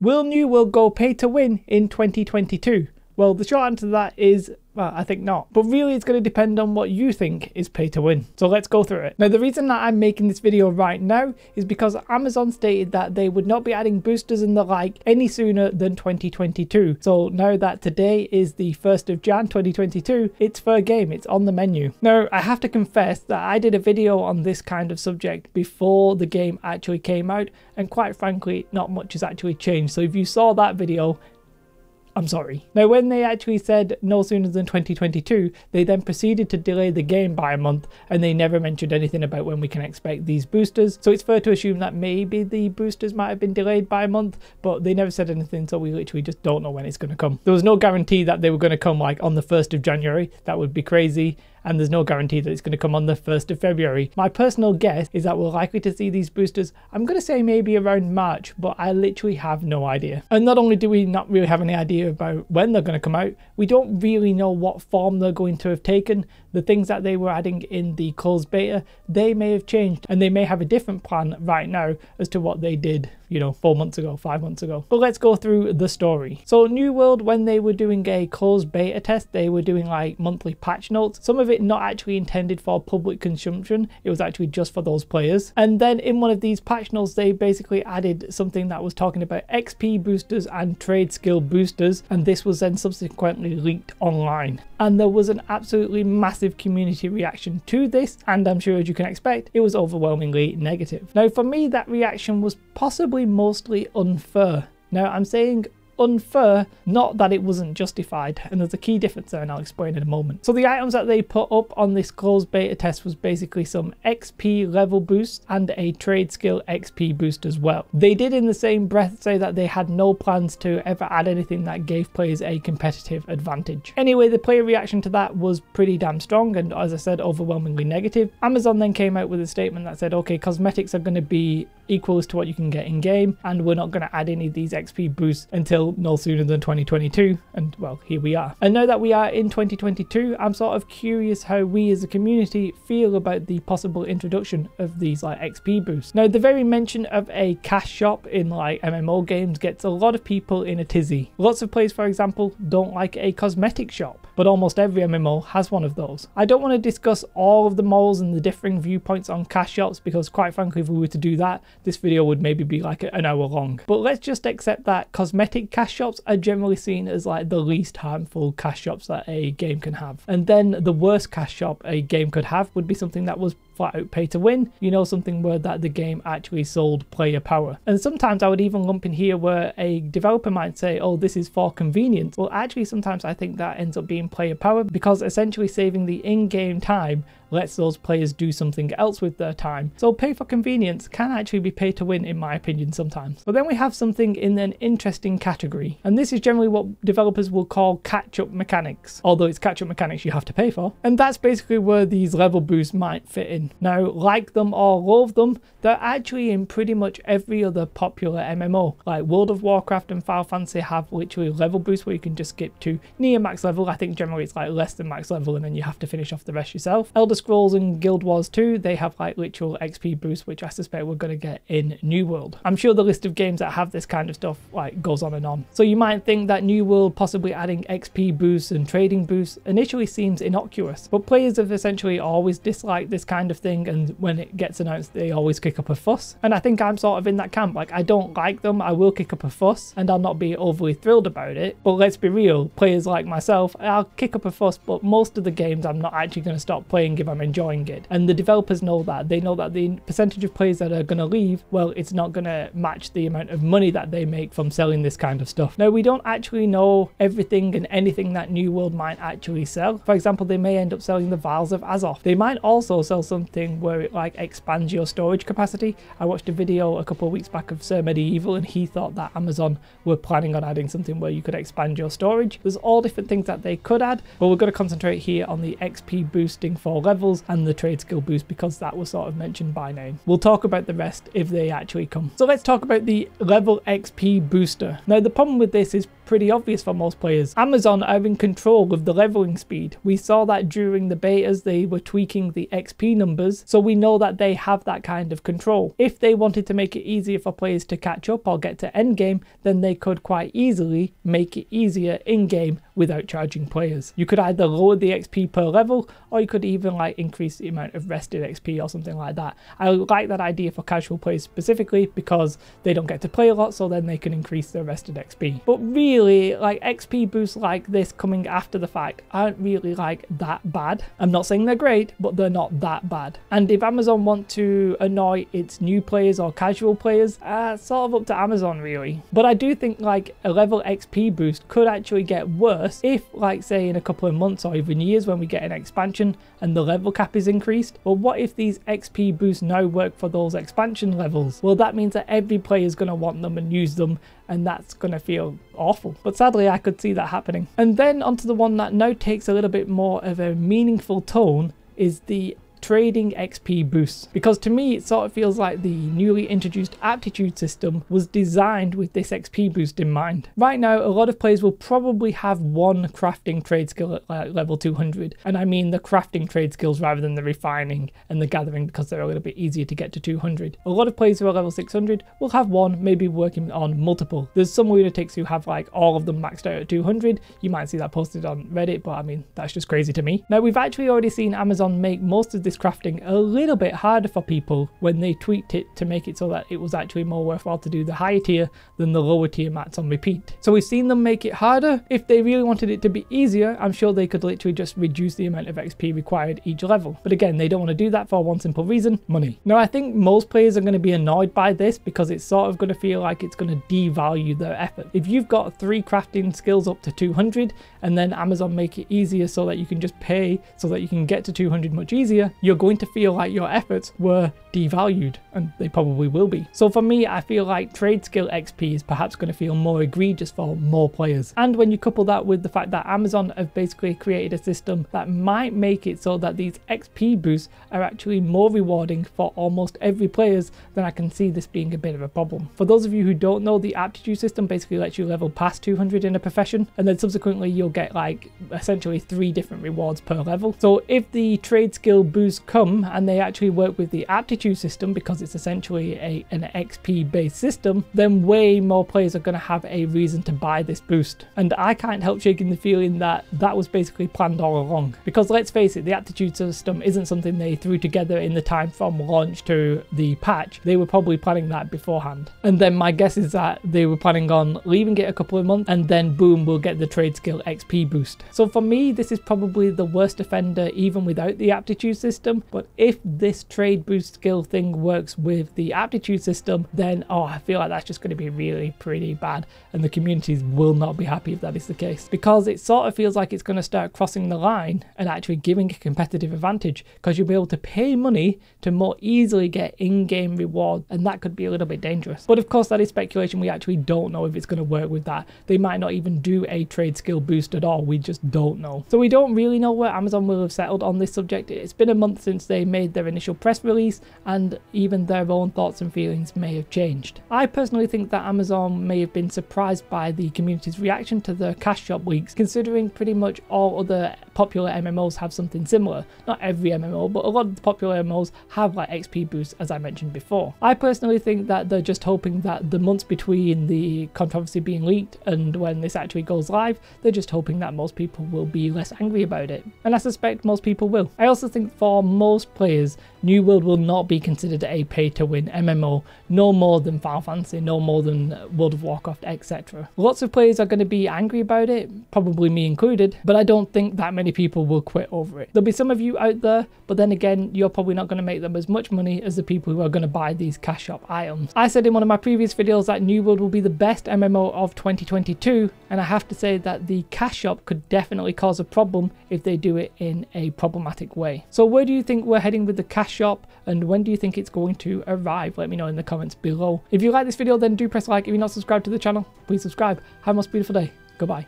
Will New World go pay to win in 2022? Well, the short answer to that is, well, I think not. But really, it's going to depend on what you think is pay to win. So let's go through it. Now, the reason that I'm making this video right now is because Amazon stated that they would not be adding boosters and the like any sooner than 2022. So now that today is the 1st of Jan 2022, it's fair game. It's on the menu. Now, I have to confess that I did a video on this kind of subject before the game actually came out. And quite frankly, not much has actually changed. So if you saw that video, I'm sorry. Now, when they actually said no sooner than 2022, they then proceeded to delay the game by a month, and they never mentioned anything about when we can expect these boosters. So it's fair to assume that maybe the boosters might have been delayed by a month, but they never said anything, so we literally just don't know when it's going to come. There was no guarantee that they were going to come like on the 1st of January. That would be crazy. And there's no guarantee that it's going to come on the 1st of February. My personal guess is that we're likely to see these boosters, I'm going to say maybe around March, but I literally have no idea. And not only do we not really have any idea about when they're going to come out, we don't really know what form they're going to have taken. The things that they were adding in the closed beta, they may have changed, and they may have a different plan right now as to what they did, you know, 4 months ago, 5 months ago. But let's go through the story. So New World, when they were doing a closed beta test, they were doing like monthly patch notes. Some of it not actually intended for public consumption. It was actually just for those players. And then in one of these patch notes, they basically added something that was talking about XP boosters and trade skill boosters. And this was then subsequently leaked online. And there was an absolutely massive community reaction to this. And I'm sure, as you can expect, it was overwhelmingly negative. Now, for me, that reaction was possibly mostly unfair. Now, I'm saying unfair, not that it wasn't justified, and there's a key difference there, and I'll explain in a moment. So the items that they put up on this closed beta test was basically some XP level boost and a trade skill XP boost as well. They did in the same breath say that they had no plans to ever add anything that gave players a competitive advantage. Anyway, the player reaction to that was pretty damn strong, and as I said, overwhelmingly negative. Amazon then came out with a statement that said, okay, cosmetics are going to be equal as to what you can get in game, and we're not going to add any of these XP boosts until no sooner than 2022. And well, here we are. And now that we are in 2022, I'm sort of curious how we as a community feel about the possible introduction of these like XP boosts. Now, the very mention of a cash shop in like MMO games gets a lot of people in a tizzy. Lots of players, for example, don't like a cosmetic shop, but almost every MMO has one of those. I don't want to discuss all of the morals and the differing viewpoints on cash shops, because quite frankly, if we were to do that, this video would maybe be like an hour long. But let's just accept that cosmetic cash shops are generally seen as like the least harmful cash shops that a game can have. And then the worst cash shop a game could have would be something that was flat out pay to win, you know, something where that the game actually sold player power. And sometimes I would even lump in here where a developer might say, oh, this is for convenience. Well, actually, sometimes I think that ends up being player power, because essentially saving the in-game time lets those players do something else with their time. So pay for convenience can actually be pay to win, in my opinion, sometimes. But then we have something in an interesting category, and this is generally what developers will call catch-up mechanics, although it's catch-up mechanics you have to pay for. And that's basically where these level boosts might fit in. Now, like them or loathe them, they're actually in pretty much every other popular MMO. Like World of Warcraft and Final Fantasy have literally level boosts where you can just skip to near max level. I think generally it's like less than max level, and then you have to finish off the rest yourself. Elder Scrolls and Guild Wars 2, they have like literal XP boosts, which I suspect we're going to get in New World. I'm sure the list of games that have this kind of stuff like goes on and on. So you might think that New World possibly adding XP boosts and trading boosts initially seems innocuous, but players have essentially always disliked this kind of thing, and when it gets announced, they always kick up a fuss. And I think I'm sort of in that camp. Like, I don't like them, I will kick up a fuss, and I'll not be overly thrilled about it. But let's be real, players like myself, I'll kick up a fuss, but most of the games I'm not actually going to stop playing if I'm enjoying it. And the developers know that. They know that the percentage of players that are going to leave, well, it's not going to match the amount of money that they make from selling this kind of stuff. Now, we don't actually know everything and anything that New World might actually sell. For example, they may end up selling the Vials of Azoth. They might also sell something where it like expands your storage capacity. I watched a video a couple of weeks back of Sir Medieval, and he thought that Amazon were planning on adding something where you could expand your storage. There's all different things that they could add, but we're going to concentrate here on the XP boosting for levels and the trade skill boost, because that was sort of mentioned by name. We'll talk about the rest if they actually come. So let's talk about the level XP booster. Now, the problem with this is pretty obvious for most players. Amazon are in control of the leveling speed. We saw that during the betas, they were tweaking the XP numbers, so we know that they have that kind of control. If they wanted to make it easier for players to catch up or get to endgame, then they could quite easily make it easier in-game without charging players. You could either lower the XP per level, or you could even like increase the amount of rested XP or something like that. I like that idea for casual players specifically because they don't get to play a lot, so then they can increase their rested XP. But really, like XP boosts like this coming after the fact aren't really like that bad. I'm not saying they're great, but they're not that bad. And if Amazon want to annoy its new players or casual players, sort of up to Amazon really. But I do think like a level XP boost could actually get worse if, like, say in a couple of months or even years when we get an expansion and the level cap is increased. But what if these XP boosts now work for those expansion levels? Well, that means that every player is going to want them and use them, and that's going to feel awful. But sadly, I could see that happening. And then onto the one that now takes a little bit more of a meaningful tone is the trading XP boosts, because to me it sort of feels like the newly introduced aptitude system was designed with this XP boost in mind. Right now, a lot of players will probably have one crafting trade skill at level 200, and I mean the crafting trade skills rather than the refining and the gathering, because they're a little bit easier to get to 200. A lot of players who are level 600 will have one, maybe working on multiple. There's some lunatics who have like all of them maxed out at 200. You might see that posted on Reddit, but I mean that's just crazy to me. Now, we've actually already seen Amazon make most of this crafting a little bit harder for people when they tweaked it to make it so that it was actually more worthwhile to do the higher tier than the lower tier mats on repeat. So we've seen them make it harder. If they really wanted it to be easier, I'm sure they could literally just reduce the amount of XP required each level. But again, they don't want to do that for one simple reason: money. Now, I think most players are going to be annoyed by this because it's sort of going to feel like it's going to devalue their effort. If you've got 3 crafting skills up to 200 and then Amazon make it easier so that you can just pay so that you can get to 200 much easier, you're going to feel like your efforts were devalued, and they probably will be. So for me, I feel like trade skill XP is perhaps going to feel more egregious for more players. And when you couple that with the fact that Amazon have basically created a system that might make it so that these XP boosts are actually more rewarding for almost every players, then I can see this being a bit of a problem. For those of you who don't know, the aptitude system basically lets you level past 200 in a profession, and then subsequently you'll get like essentially 3 different rewards per level. So if the trade skill boosts come and they actually work with the aptitude system, because it's essentially an XP based system, then way more players are going to have a reason to buy this boost. And I can't help shaking the feeling that that was basically planned all along, because let's face it, the aptitude system isn't something they threw together in the time from launch to the patch. They were probably planning that beforehand, and then my guess is that they were planning on leaving it a couple of months and then boom, we'll get the trade skill XP boost. So for me, this is probably the worst offender even without the aptitude system. But if this trade boost skill thing works with the aptitude system, then I feel like that's just going to be really pretty bad, and the communities will not be happy if that is the case, because it sort of feels like it's going to start crossing the line and actually giving a competitive advantage, because you'll be able to pay money to more easily get in-game reward, and that could be a little bit dangerous. But of course, that is speculation. We actually don't know if it's going to work with that. They might not even do a trade skill boost at all. We just don't know. So we don't really know where Amazon will have settled on this subject. It's been a month since they made their initial press release, and even their own thoughts and feelings may have changed. I personally think that Amazon may have been surprised by the community's reaction to the cash shop leaks, considering pretty much all other popular MMOs have something similar. Not every MMO, but a lot of the popular MMOs have like XP boosts, as I mentioned before. I personally think that they're just hoping that the months between the controversy being leaked and when this actually goes live, they're just hoping that most people will be less angry about it. And I suspect most people will. I also think for most players, New World will not be considered a pay-to-win MMO, no more than Final Fantasy, no more than World of Warcraft, etc. Lots of players are going to be angry about it, probably me included, but I don't think that many people will quit over it. There'll be some of you out there, but then again, you're probably not going to make them as much money as the people who are going to buy these cash shop items. I said in one of my previous videos that New World will be the best MMO of 2022, and I have to say that the cash shop could definitely cause a problem if they do it in a problematic way. So where do you think we're heading with the cash shop, and when do you think it's going to arrive? Let me know in the comments below. If you like this video, then do press like. If you're not subscribed to the channel, please subscribe. Have a most beautiful day. Goodbye.